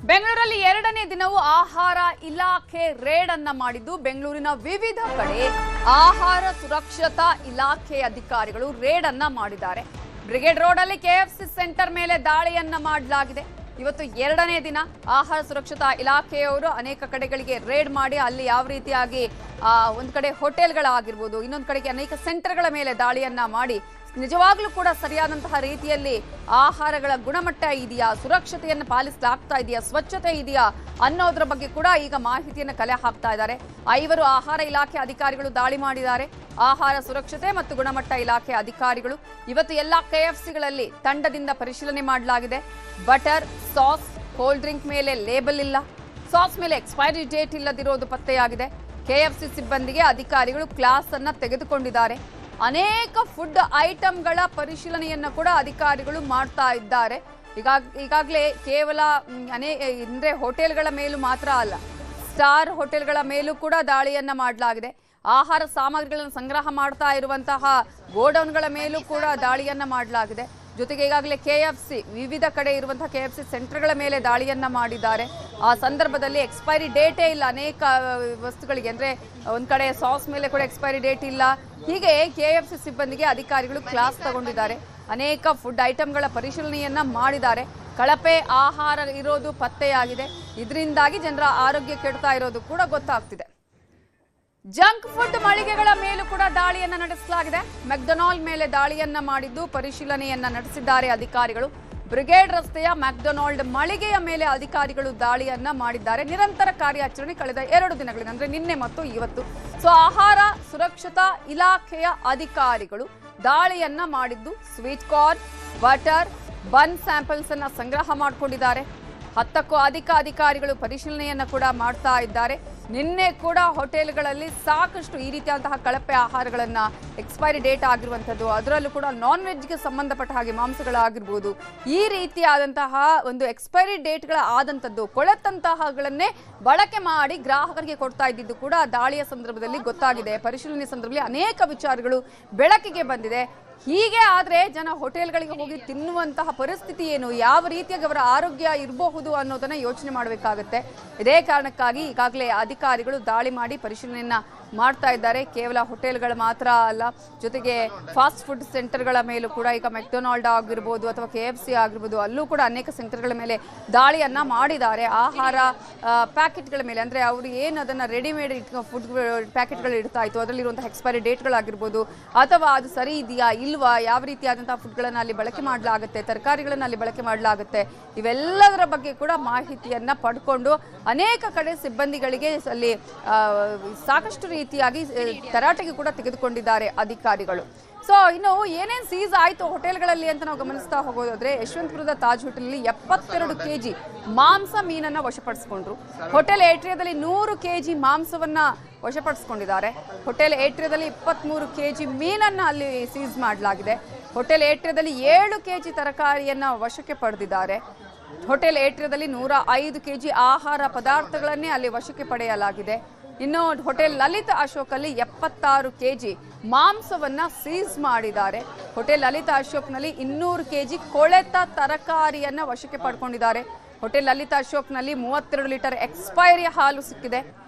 ಬೆಂಗಳೂರಲ್ಲಿ ಎರಡನೇ ದಿನವೂ ಆಹಾರ ಇಲಾಖೆ ರೇಡ್ ಅನ್ನ ಮಾಡಿದ್ದು ಬೆಂಗಳೂರಿನ ವಿವಿಧ ಕಡೆ ಆಹಾರ ಸುರಕ್ಷತಾ ಇಲಾಖೆ ಅಧಿಕಾರಿಗಳು ರೇಡ್ ಅನ್ನ ಮಾಡಿದ್ದಾರೆ. ಬ್ರಿಗೇಡ್ ರೋಡ್ ಅಲ್ಲಿ ಕೆಎಫ್ಸಿ ಸೆಂಟರ್ ಮೇಲೆ ದಾಳಿಯನ್ನ ಮಾಡಲಾಗಿದೆ. ಇವತ್ತು ಎರಡನೇ ದಿನ ಆಹಾರ ಸುರಕ್ಷತಾ ಇಲಾಖೆಯವರು ಅನೇಕ ಕಡೆಗಳಿಗೆ ರೇಡ್ ಮಾಡಿ ಅಲ್ಲಿ ಯಾವ ರೀತಿಯಾಗಿ ಒಂದು ಕಡೆ ಹೋಟೆಲ್ಗಳಾಗಿರ್ಬೋದು, ಇನ್ನೊಂದು ಕಡೆಗೆ ಅನೇಕ ಸೆಂಟರ್ಗಳ ಮೇಲೆ ದಾಳಿಯನ್ನ ಮಾಡಿ ನಿಜವಾಗ್ಲೂ ಕೂಡ ಸರಿಯಾದಂತಹ ರೀತಿಯಲ್ಲಿ ಆಹಾರಗಳ ಗುಣಮಟ್ಟ ಇದೆಯಾ, ಸುರಕ್ಷತೆಯನ್ನು ಪಾಲಿಸಲಾಗ್ತಾ ಇದೆಯಾ, ಸ್ವಚ್ಛತೆ ಇದೆಯಾ ಅನ್ನೋದ್ರ ಬಗ್ಗೆ ಕೂಡ ಈಗ ಮಾಹಿತಿಯನ್ನು ಕಲೆ ಹಾಕ್ತಾ ಇದ್ದಾರೆ. 5 ಆಹಾರ ಇಲಾಖೆ ಅಧಿಕಾರಿಗಳು ದಾಳಿ ಮಾಡಿದ್ದಾರೆ. ಆಹಾರ ಸುರಕ್ಷತೆ ಮತ್ತು ಗುಣಮಟ್ಟ ಇಲಾಖೆ ಅಧಿಕಾರಿಗಳು ಇವತ್ತು ಎಲ್ಲ ಕೆಎಫ್ಸಿಗಳಲ್ಲಿ ತಂಡದಿಂದ ಪರಿಶೀಲನೆ ಮಾಡಲಾಗಿದೆ. ಬಟರ್, ಸಾಸ್, ಕೋಲ್ಡ್ ಡ್ರಿಂಕ್ ಮೇಲೆ ಲೇಬಲ್ ಇಲ್ಲ, ಸಾಸ್ ಮೇಲೆ ಎಕ್ಸ್ಪೈರಿ ಡೇಟ್ ಇಲ್ಲದಿರೋದು ಪತ್ತೆಯಾಗಿದೆ. ಕೆಎಫ್ಸಿ ಸಿಬ್ಬಂದಿಗೆ ಅಧಿಕಾರಿಗಳು ಕ್ಲಾಸ್ ಅನ್ನ ತೆಗೆದುಕೊಂಡಿದ್ದಾರೆ. ಅನೇಕ ಫುಡ್ ಐಟಂಗಳ ಪರಿಶೀಲನೆಯನ್ನು ಕೂಡ ಅಧಿಕಾರಿಗಳು ಮಾಡ್ತಾ ಇದ್ದಾರೆ. ಈಗಾಗಲೇ ಕೇವಲ ಅಂದ್ರೆ ಹೋಟೆಲ್ಗಳ ಮೇಲೂ ಮಾತ್ರ ಅಲ್ಲ, ಸ್ಟಾರ್ ಹೋಟೆಲ್ಗಳ ಮೇಲೂ ಕೂಡ ದಾಳಿಯನ್ನ ಮಾಡಲಾಗಿದೆ. ಆಹಾರ ಸಾಮಗ್ರಿಗಳನ್ನು ಸಂಗ್ರಹ ಮಾಡ್ತಾ ಇರುವಂತಹ ಗೋಡೌನ್ಗಳ ಮೇಲೂ ಕೂಡ ದಾಳಿಯನ್ನ ಮಾಡಲಾಗಿದೆ. ಜೊತೆಗೆ ಈಗಾಗಲೇ ಕೆಎಫ್ಸಿ ವಿವಿಧ ಕಡೆ ಇರುವಂತಹ ಕೆಎಫ್ಸಿ ಸೆಂಟರ್ಗಳ ಮೇಲೆ ದಾಳಿಯನ್ನ ಮಾಡಿದ್ದಾರೆ. ಆ ಸಂದರ್ಭದಲ್ಲಿ ಎಕ್ಸ್ಪೈರಿ ಡೇಟೇ ಇಲ್ಲ ಅನೇಕ ವಸ್ತುಗಳಿಗೆ, ಅಂದ್ರೆ ಒಂದ್ ಕಡೆ ಸಾಸ್ ಮೇಲೆ ಕೂಡ ಎಕ್ಸ್ಪೈರಿ ಡೇಟ್ ಇಲ್ಲ. ಹೀಗೆ ಕೆಎಫ್ಸಿ ಸಿಬ್ಬಂದಿಗೆ ಅಧಿಕಾರಿಗಳು ಕ್ಲಾಸ್ ತಗೊಂಡಿದ್ದಾರೆ. ಅನೇಕ ಫುಡ್ ಐಟಂಗಳ ಪರಿಶೀಲನೆಯನ್ನ ಮಾಡಿದ್ದಾರೆ. ಕಳಪೆ ಆಹಾರ ಇರೋದು ಪತ್ತೆಯಾಗಿದೆ. ಇದರಿಂದಾಗಿ ಜನರ ಆರೋಗ್ಯ ಕೆಡ್ತಾ ಇರೋದು ಕೂಡ ಗೊತ್ತಾಗ್ತಿದೆ. ಜಂಕ್ ಫುಡ್ ಮಳಿಗೆಗಳ ಮೇಲೂ ಕೂಡ ದಾಳಿಯನ್ನ ನಡೆಸಲಾಗಿದೆ. ಮೆಕ್ಡೊನಾಲ್ಡ್ ಮೇಲೆ ದಾಳಿಯನ್ನ ಮಾಡಿದ್ದು ಪರಿಶೀಲನೆಯನ್ನ ನಡೆಸಿದ್ದಾರೆ ಅಧಿಕಾರಿಗಳು. ಬ್ರಿಗೇಡ್ ರಸ್ತೆಯ ಮೆಕ್ಡೊನಾಲ್ಡ್ ಮಳಿಗೆಯ ಮೇಲೆ ಅಧಿಕಾರಿಗಳು ದಾಳಿಯನ್ನ ಮಾಡಿದ್ದಾರೆ. ನಿರಂತರ ಕಾರ್ಯಾಚರಣೆ ಕಳೆದ 2 ದಿನಗಳಿಂದ, ಅಂದ್ರೆ ನಿನ್ನೆ ಮತ್ತು ಇವತ್ತು. ಆಹಾರ ಸುರಕ್ಷತಾ ಇಲಾಖೆಯ ಅಧಿಕಾರಿಗಳು ದಾಳಿಯನ್ನ ಮಾಡಿದ್ದು ಸ್ವೀಟ್ ಕಾರ್ನ್, ಬಟರ್, ಬನ್ ಸ್ಯಾಂಪಲ್ಸ್ ಅನ್ನ ಸಂಗ್ರಹ ಮಾಡಿಕೊಂಡಿದ್ದಾರೆ. 10ಕ್ಕೂ ಅಧಿಕ ಅಧಿಕಾರಿಗಳು ಪರಿಶೀಲನೆಯನ್ನ ಕೂಡ ಮಾಡ್ತಾ ಇದ್ದಾರೆ. ನಿನ್ನೆ ಕೂಡ ಹೋಟೆಲ್ಗಳಲ್ಲಿ ಸಾಕಷ್ಟು ಈ ರೀತಿಯಾದಂತಹ ಕಳಪೆ ಆಹಾರಗಳನ್ನ, ಎಕ್ಸ್ಪೈರಿ ಡೇಟ್ ಆಗಿರುವಂಥದ್ದು, ಅದರಲ್ಲೂ ಕೂಡ ನಾನ್ ವೆಜ್ಗೆ ಸಂಬಂಧಪಟ್ಟ ಹಾಗೆ ಮಾಂಸಗಳಾಗಿರ್ಬೋದು, ಈ ರೀತಿಯಾದಂತಹ ಒಂದು ಎಕ್ಸ್ಪೈರಿ ಡೇಟ್ಗಳ ಆದಂಥದ್ದು, ಕೊಳೆತಂತಹಗಳನ್ನೇ ಬಳಕೆ ಮಾಡಿ ಗ್ರಾಹಕರಿಗೆ ಕೊಡ್ತಾ ಇದ್ದಿದ್ದು ಕೂಡ ದಾಳಿಯ ಸಂದರ್ಭದಲ್ಲಿ ಗೊತ್ತಾಗಿದೆ. ಪರಿಶೀಲನೆ ಸಂದರ್ಭದಲ್ಲಿ ಅನೇಕ ವಿಚಾರಗಳು ಬೆಳಕಿಗೆ ಬಂದಿದೆ. ಹೀಗೆ ಆದ್ರೆ ಜನ ಹೋಟೆಲ್ಗಳಿಗೆ ಹೋಗಿ ತಿನ್ನುವಂತಹ ಪರಿಸ್ಥಿತಿ ಏನು, ಯಾವ ರೀತಿಯಾಗಿ ಅವರ ಆರೋಗ್ಯ ಇರಬಹುದು ಅನ್ನೋದನ್ನ ಯೋಚನೆ ಮಾಡಬೇಕಾಗುತ್ತೆ. ಇದೇ ಕಾರಣಕ್ಕಾಗಿ ಈಗಾಗಲೇ ಅಧಿಕಾರಿಗಳು ದಾಳಿ ಮಾಡಿ ಪರಿಶೀಲನೆಯನ್ನ ಮಾಡ್ತಾ ಇದ್ದಾರೆ. ಕೇವಲ ಹೋಟೆಲ್ಗಳು ಮಾತ್ರ ಅಲ್ಲ, ಜೊತೆಗೆ ಫಾಸ್ಟ್ ಫುಡ್ ಸೆಂಟರ್ಗಳ ಮೇಲೂ ಕೂಡ, ಈಗ ಮೆಕ್ಡೊನಾಲ್ಡ್ ಆಗಿರ್ಬೋದು ಅಥವಾ ಕೆಎಫ್ಸಿ ಆಗಿರ್ಬೋದು, ಅಲ್ಲೂ ಕೂಡ ಅನೇಕ ಸೆಂಟರ್ಗಳ ಮೇಲೆ ದಾಳಿಯನ್ನ ಮಾಡಿದ್ದಾರೆ. ಆಹಾರ ಪ್ಯಾಕೆಟ್ಗಳ ಮೇಲೆ, ಅಂದ್ರೆ ಅವರು ಏನು ಅದನ್ನ ರೆಡಿಮೇಡ್ ಫುಡ್ ಪ್ಯಾಕೆಟ್ಗಳು ಇಡ್ತಾ ಇತ್ತು, ಅದರಲ್ಲಿರುವಂತಹ ಎಕ್ಸ್ಪೈರಿ ಡೇಟ್ಗಳಾಗಿರ್ಬೋದು, ಅಥವಾ ಅದು ಸರಿ ಇದೆಯಾ ಇಲ್ವಾ, ಯಾವ ರೀತಿಯಾದಂತಹ ಫುಡ್ಗಳನ್ನು ಅಲ್ಲಿ ಬಳಕೆ ಮಾಡಲಾಗುತ್ತೆ, ತರಕಾರಿಗಳನ್ನು ಅಲ್ಲಿ ಬಳಕೆ ಮಾಡಲಾಗುತ್ತೆ, ಇವೆಲ್ಲದರ ಬಗ್ಗೆ ಕೂಡ ಮಾಹಿತಿಯನ್ನ ಪಡ್ಕೊಂಡು ಅನೇಕ ಕಡೆ ಸಿಬ್ಬಂದಿಗಳಿಗೆ ಅಲ್ಲಿ ಸಾಕಷ್ಟು ರೀತಿಯಾಗಿ ತರಾಟೆಗೆ ಕೂಡ ತೆಗೆದುಕೊಂಡಿದ್ದಾರೆ ಅಧಿಕಾರಿಗಳು. ಇನ್ನು ಏನೇನು ಸೀಸ್ ಆಯ್ತು ಹೋಟೆಲ್ಗಳಲ್ಲಿ ಅಂತ ನಾವು ಗಮನಿಸ್ತಾ ಹೋಗೋದಾದ್ರೆ, ಯಶವಂತಪುರದ ತಾಜ್ ಹೋಟೆಲ್ನಲ್ಲಿ 72 ಕೆಜಿ ಮಾಂಸ ಮೀನನ್ನ ವಶಪಡಿಸಿಕೊಂಡ್ರು. ಹೋಟೆಲ್ ಏಟ್ರಿಯಾದಲ್ಲಿ 100 ಕೆಜಿ ಮಾಂಸವನ್ನ ವಶಪಡಿಸಿಕೊಂಡಿದ್ದಾರೆ. ಹೋಟೆಲ್ ಏಟ್ರಿಯಾದಲ್ಲಿ 23 ಕೆಜಿ ಮೀನನ್ನ ಅಲ್ಲಿ ಸೀಸ್ ಮಾಡಲಾಗಿದೆ. ಹೋಟೆಲ್ ಏಟ್ರಿಯಾದಲ್ಲಿ 7 ಕೆಜಿ ತರಕಾರಿಯನ್ನ ವಶಕ್ಕೆ ಪಡೆದಿದ್ದಾರೆ. ಹೋಟೆಲ್ ಏಟ್ರಿಯಾದಲ್ಲಿ 105 ಕೆಜಿ ಆಹಾರ ಪದಾರ್ಥಗಳನ್ನೇ ಅಲ್ಲಿ ವಶಕ್ಕೆ ಪಡೆಯಲಾಗಿದೆ. ಇನ್ನು ಹೋಟೆಲ್ ಲಲಿತ್ ಅಶೋಕ್ ಅಲ್ಲಿ 76 ಕೆಜಿ ಮಾಂಸವನ್ನ ಸೀಸ್ ಮಾಡಿದ್ದಾರೆ. ಹೋಟೆಲ್ ಲಲಿತ್ ಅಶೋಕ್ನಲ್ಲಿ 200 ಕೆಜಿ ಕೊಳೆತ ತರಕಾರಿಯನ್ನ ವಶಕ್ಕೆ ಪಡ್ಕೊಂಡಿದ್ದಾರೆ. ಹೋಟೆಲ್ ಲಲಿತ್ ಅಶೋಕ್ನಲ್ಲಿ 32 ಲೀಟರ್ ಎಕ್ಸ್ಪೈರಿ ಹಾಲು ಸಿಕ್ಕಿದೆ.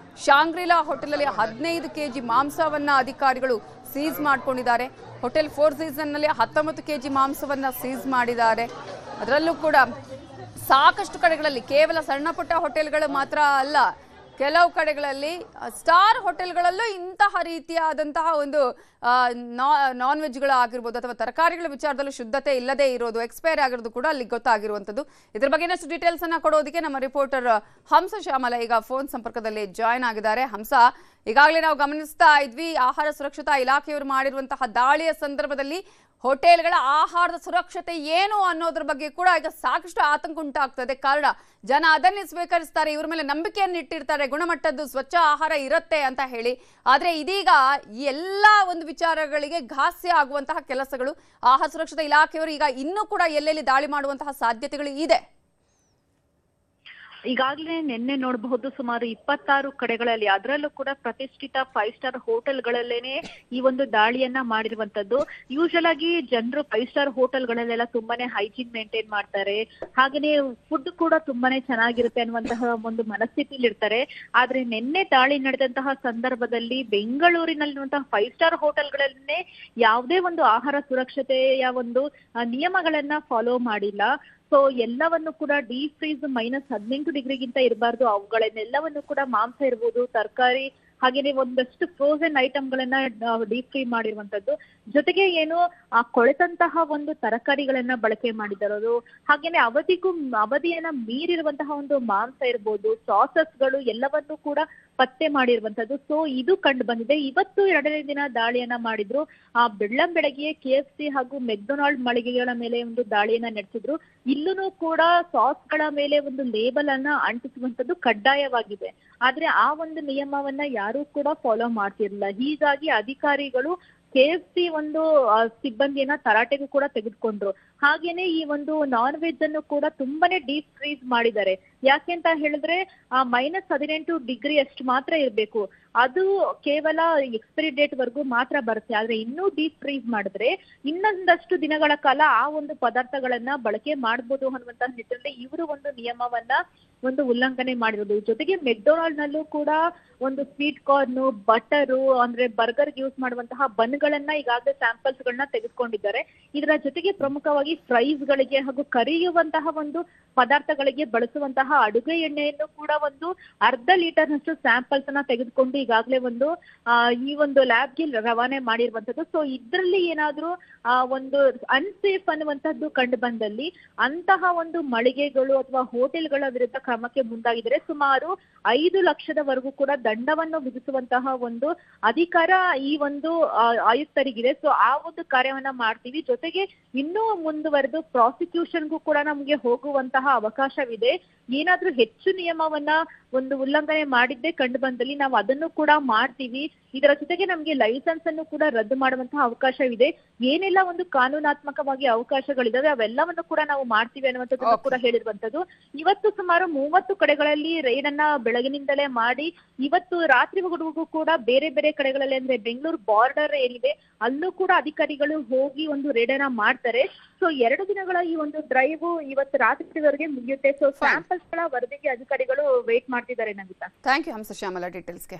ಶಾಂಗ್ರಿಲಾ ಹೋಟೆಲ್ ಅಲ್ಲಿ 15 ಕೆಜಿ ಮಾಂಸವನ್ನ ಅಧಿಕಾರಿಗಳು ಸೀಸ್ ಮಾಡ್ಕೊಂಡಿದ್ದಾರೆ. ಹೋಟೆಲ್ 4 ಸೀಸನ್ ನಲ್ಲಿ 19 ಕೆಜಿ ಮಾಂಸವನ್ನ ಸೀಸ್ ಮಾಡಿದ್ದಾರೆ. ಅದರಲ್ಲೂ ಕೂಡ ಸಾಕಷ್ಟು ಕಡೆಗಳಲ್ಲಿ, ಕೇವಲ ಸಣ್ಣ ಪುಟ್ಟ ಹೋಟೆಲ್ಗಳು ಮಾತ್ರ ಅಲ್ಲ, ಕೆಲವು ಕಡೆಗಳಲ್ಲಿ ಸ್ಟಾರ್ ಹೋಟೆಲ್ಗಳಲ್ಲೂ ಇಂತಹ ರೀತಿಯಾದಂತಹ ಒಂದು ನಾನ್ ವೆಜ್ಗಳು ಆಗಿರ್ಬೋದು ಅಥವಾ ತರಕಾರಿಗಳ ವಿಚಾರದಲ್ಲೂ ಶುದ್ಧತೆ ಇಲ್ಲದೆ ಇರೋದು, ಎಕ್ಸ್ಪೈರ್ ಆಗಿರೋದು ಕೂಡ ಅಲ್ಲಿ ಗೊತ್ತಾಗಿರುವಂಥದ್ದು. ಇದ್ರ ಬಗ್ಗೆ ಇನ್ನಷ್ಟು ಡೀಟೇಲ್ಸ್ ಅನ್ನ ಕೊಡೋದಕ್ಕೆ ನಮ್ಮ ರಿಪೋರ್ಟರ್ ಹಂಸ ಶ್ಯಾಮಲ ಈಗ ಫೋನ್ ಸಂಪರ್ಕದಲ್ಲಿ ಜಾಯ್ನ್ ಆಗಿದ್ದಾರೆ. ಹಂಸ, ಈಗಾಗಲೇ ನಾವು ಗಮನಿಸ್ತಾ ಇದ್ವಿ, ಆಹಾರ ಸುರಕ್ಷತಾ ಇಲಾಖೆಯವರು ಮಾಡಿರುವಂತಹ ದಾಳಿಯ ಸಂದರ್ಭದಲ್ಲಿ ಹೋಟೆಲ್ಗಳ ಆಹಾರದ ಸುರಕ್ಷತೆ ಏನು ಅನ್ನೋದ್ರ ಬಗ್ಗೆ ಕೂಡ ಈಗ ಸಾಕಷ್ಟು ಆತಂಕ ಉಂಟಾಗ್ತದೆ. ಕಾರಣ ಜನ ಅದನ್ನೇ ಸ್ವೀಕರಿಸ್ತಾರೆ, ಇವ್ರ ಮೇಲೆ ನಂಬಿಕೆಯನ್ನು ಇಟ್ಟಿರ್ತಾರೆ, ಗುಣಮಟ್ಟದ್ದು ಸ್ವಚ್ಛ ಆಹಾರ ಇರುತ್ತೆ ಅಂತ ಹೇಳಿ. ಆದ್ರೆ ಇದೀಗ ಈ ಎಲ್ಲ ಒಂದು ವಿಚಾರಗಳಿಗೆ ಘಾಸ್ಯ ಆಗುವಂತಹ ಕೆಲಸಗಳು ಆಹಾರ ಸುರಕ್ಷತಾ ಇಲಾಖೆಯವರು ಈಗ ಇನ್ನೂ ಕೂಡ ಎಲ್ಲೆಲ್ಲಿ ದಾಳಿ ಮಾಡುವಂತಹ ಸಾಧ್ಯತೆಗಳು ಇದೆ? ಈಗಾಗಲೇ ನಿನ್ನೆ ನೋಡಬಹುದು ಸುಮಾರು 26 ಕಡೆಗಳಲ್ಲಿ, ಅದರಲ್ಲೂ ಕೂಡ ಪ್ರತಿಷ್ಠಿತ 5 ಸ್ಟಾರ್ ಹೋಟೆಲ್ಗಳಲ್ಲೇನೆ ಈ ಒಂದು ದಾಳಿಯನ್ನ ಮಾಡಿರುವಂತದ್ದು. ಯೂಶಲ್ ಆಗಿ ಜನರು 5 ಸ್ಟಾರ್ ಹೋಟೆಲ್ಗಳಲ್ಲೆಲ್ಲ ತುಂಬಾನೇ ಹೈಜೀನ್ ಮೇಂಟೈನ್ ಮಾಡ್ತಾರೆ, ಹಾಗೇನೆ ಫುಡ್ ಕೂಡ ತುಂಬಾನೇ ಚೆನ್ನಾಗಿರುತ್ತೆ ಅನ್ನುವಂತಹ ಒಂದು ಮನಸ್ಥಿತಿಲಿ ಇರ್ತಾರೆ. ಆದ್ರೆ ನಿನ್ನೆ ದಾಳಿ ನಡೆದಂತಹ ಸಂದರ್ಭದಲ್ಲಿ ಬೆಂಗಳೂರಿನಲ್ಲಿರುವಂತಹ 5 ಸ್ಟಾರ್ ಹೋಟೆಲ್ಗಳನ್ನೇ ಯಾವುದೇ ಒಂದು ಆಹಾರ ಸುರಕ್ಷತೆಯ ಒಂದು ನಿಯಮಗಳನ್ನ ಫಾಲೋ ಮಾಡಿಲ್ಲ. ಸೊ ಎಲ್ಲವನ್ನು ಕೂಡ ಡೀಪ್ ಫ್ರೀಸ್ -18 ಡಿಗ್ರಿಗಿಂತ ಇರಬಾರ್ದು. ಅವುಗಳನ್ನೆಲ್ಲವನ್ನು ಕೂಡ ಮಾಂಸ ಇರ್ಬೋದು, ತರಕಾರಿ, ಹಾಗೇನೆ ಒಂದಷ್ಟು ಫ್ರೋಸನ್ ಐಟಮ್ಗಳನ್ನ ಡೀಪ್ ಫ್ರೈ ಮಾಡಿರುವಂತದ್ದು. ಜೊತೆಗೆ ಏನು ಕೊಳೆತಂತಹ ಒಂದು ತರಕಾರಿಗಳನ್ನ ಬಳಕೆ ಮಾಡಿದಿರೋದು, ಹಾಗೇನೆ ಅವಧಿಯನ್ನ ಮೀರಿರುವಂತಹ ಒಂದು ಮಾಂಸ ಇರ್ಬೋದು, ಸಾಸಸ್ಗಳು ಎಲ್ಲವನ್ನೂ ಕೂಡ ಪತ್ತೆ ಮಾಡಿರುವಂತದ್ದು. ಸೊ ಇದು ಕಂಡು ಬಂದಿದೆ. ಇವತ್ತು 2ನೇ ದಿನ ದಾಳಿಯನ್ನ ಮಾಡಿದ್ರು. ಬೆಳ್ಳಂಬೆಳಗ್ಗೆ KFC ಹಾಗೂ ಮೆಕ್ಡೊನಾಲ್ಡ್ ಮಳಿಗೆಗಳ ಮೇಲೆ ಒಂದು ದಾಳಿಯನ್ನ ನಡೆಸಿದ್ರು. ಇಲ್ಲೂ ಕೂಡ ಸಾಸ್ಗಳ ಮೇಲೆ ಒಂದು ಲೇಬಲ್ ಅನ್ನ ಅಂಟಿಸುವಂತದ್ದು ಕಡ್ಡಾಯವಾಗಿದೆ. ಆದ್ರೆ ಆ ಒಂದು ನಿಯಮವನ್ನ ಯಾರು ಕೂಡ ಫಾಲೋ ಮಾಡ್ತಿರ್ಲಿಲ್ಲ. ಹೀಗಾಗಿ ಅಧಿಕಾರಿಗಳು KFC ಒಂದು ಸಿಬ್ಬಂದಿಯನ್ನ ತರಾಟೆಗೂ ಕೂಡ ತೆಗೆದುಕೊಂಡ್ರು. ಹಾಗೇನೆ ಈ ಒಂದು ನಾನ್ ವೆಜ್ ಅನ್ನು ಕೂಡ ತುಂಬಾನೇ ಡೀಪ್ ಫ್ರೀಸ್ ಮಾಡಿದ್ದಾರೆ. ಯಾಕೆ ಅಂತ ಹೇಳಿದ್ರೆ -18 ಡಿಗ್ರಿ ಅಷ್ಟು ಮಾತ್ರ ಇರ್ಬೇಕು, ಅದು ಕೇವಲ ಎಕ್ಸ್ಪೈರಿ ಡೇಟ್ ವರ್ಗೂ ಮಾತ್ರ ಬರುತ್ತೆ. ಆದ್ರೆ ಇನ್ನೂ ಡೀಪ್ ಫ್ರೀಸ್ ಮಾಡಿದ್ರೆ ಇನ್ನೊಂದಷ್ಟು ದಿನಗಳ ಕಾಲ ಆ ಒಂದು ಪದಾರ್ಥಗಳನ್ನ ಬಳಕೆ ಮಾಡಬಹುದು ಅನ್ನುವಂತಹ ನಿಟ್ಟಿನಲ್ಲಿ ಇವರು ಒಂದು ನಿಯಮವನ್ನ ಒಂದು ಉಲ್ಲಂಘನೆ ಮಾಡಿರೋದು. ಜೊತೆಗೆ ಮೆಕ್ಡೊನಾಲ್ಡ್ ನಲ್ಲೂ ಕೂಡ ಒಂದು ಸ್ವೀಟ್ ಕಾರ್ನ್, ಬಟರು, ಅಂದ್ರೆ ಬರ್ಗರ್ ಯೂಸ್ ಮಾಡುವಂತಹ ಬನ್ಗಳನ್ನ ಈಗಾಗಲೇ ಸ್ಯಾಂಪಲ್ಸ್ ಗಳನ್ನ ತೆಗೆದುಕೊಂಡಿದ್ದಾರೆ. ಇದರ ಜೊತೆಗೆ ಪ್ರಮುಖವಾಗಿ ಫ್ರೈಸ್ ಗಳಿಗೆ ಹಾಗೂ ಕರಿಯುವಂತಹ ಒಂದು ಪದಾರ್ಥಗಳಿಗೆ ಬಳಸುವಂತಹ ಅಡುಗೆ ಎಣ್ಣೆಯನ್ನು ಕೂಡ ಒಂದು ಅರ್ಧ ಲೀಟರ್ನಷ್ಟು ಸ್ಯಾಂಪಲ್ಸ್ ಅನ್ನ ತೆಗೆದುಕೊಂಡು ಈಗಾಗಲೇ ಈ ಒಂದು ಲ್ಯಾಬ್ಗೆ ರವಾನೆ ಮಾಡಿರುವಂತದ್ದು. ಸೊ ಇದ್ರಲ್ಲಿ ಏನಾದ್ರೂ ಒಂದು ಅನ್ಸೇಫ್ ಅನ್ನುವಂಥದ್ದು ಕಂಡು ಬಂದಲ್ಲಿ ಅಂತಹ ಒಂದು ಮಳಿಗೆಗಳು ಅಥವಾ ಹೋಟೆಲ್ಗಳ ವಿರುದ್ಧ ಕ್ರಮಕ್ಕೆ ಮುಂದಾಗಿದ್ರೆ ಸುಮಾರು 5 ಲಕ್ಷದವರೆಗೂ ಕೂಡ ದಂಡವನ್ನು ವಿಧಿಸುವಂತಹ ಒಂದು ಅಧಿಕಾರ ಈ ಒಂದು ಆಯುಕ್ತರಿಗಿದೆ. ಸೊ ಆ ಒಂದು ಕಾರ್ಯವನ್ನ ಮಾಡ್ತೀವಿ. ಜೊತೆಗೆ ಇನ್ನೂ ಮುಂದುವರೆದು ಪ್ರಾಸಿಕ್ಯೂಷನ್ಗೂ ಕೂಡ ನಮ್ಗೆ ಹೋಗುವಂತಹ ಅವಕಾಶವಿದೆ. ಏನಾದ್ರೂ ಹೆಚ್ಚು ನಿಯಮವನ್ನ ಒಂದು ಉಲ್ಲಂಘನೆ ಮಾಡಿದ್ದೇ ಕಂಡು ಬಂದಲ್ಲಿ ನಾವು ಅದನ್ನು ಕೂಡ ಮಾಡ್ತೀವಿ. ಇದರ ಜೊತೆಗೆ ನಮ್ಗೆ ಲೈಸೆನ್ಸ್ ಅನ್ನು ಕೂಡ ರದ್ದು ಮಾಡುವಂತಹ ಅವಕಾಶವಿದೆ. ಏನೆಲ್ಲ ಒಂದು ಕಾನೂನಾತ್ಮಕವಾಗಿ ಅವಕಾಶಗಳಿದಾವೆ ಅವೆಲ್ಲವನ್ನು ಕೂಡ ನಾವು ಮಾಡ್ತೀವಿ ಅನ್ನುವಂಥದ್ದನ್ನು ಕೂಡ ಹೇಳಿರುವಂತದ್ದು. ಇವತ್ತು ಸುಮಾರು 30 ಕಡೆಗಳಲ್ಲಿ ರೈಡ್ ಅನ್ನ ಬೆಳಗಿನಿಂದಲೇ ಮಾಡಿ ಇವತ್ತು ರಾತ್ರಿವರೆಗೂ ಕೂಡ ಬೇರೆ ಬೇರೆ ಕಡೆಗಳಲ್ಲಿ, ಅಂದ್ರೆ ಬೆಂಗಳೂರು ಬಾರ್ಡರ್ ಏನಿದೆ ಅಲ್ಲೂ ಕೂಡ ಅಧಿಕಾರಿಗಳು ಹೋಗಿ ಒಂದು ರೇಡ್ ಅನ್ನ ಮಾಡ್ತಾರೆ. ಸೊ 2 ದಿನಗಳ ಈ ಒಂದು ಡ್ರೈವ್ ಇವತ್ತು ರಾತ್ರಿವರೆಗೆ ಮುಗಿಯುತ್ತೆ. ಸೊ ಸ್ಯಾಂಪಲ್ಸ್ ಗಳ ವರದಿಗೆ ಅಧಿಕಾರಿಗಳು ವೇಟ್ ಮಾಡ್ತಿದ್ದಾರೆ. ನಮಿತಾ, ಥ್ಯಾಂಕ್ ಯು ಹಂಸಶ್ಯಾಮಲ ಡೀಟೇಲ್ಸ್ಗೆ.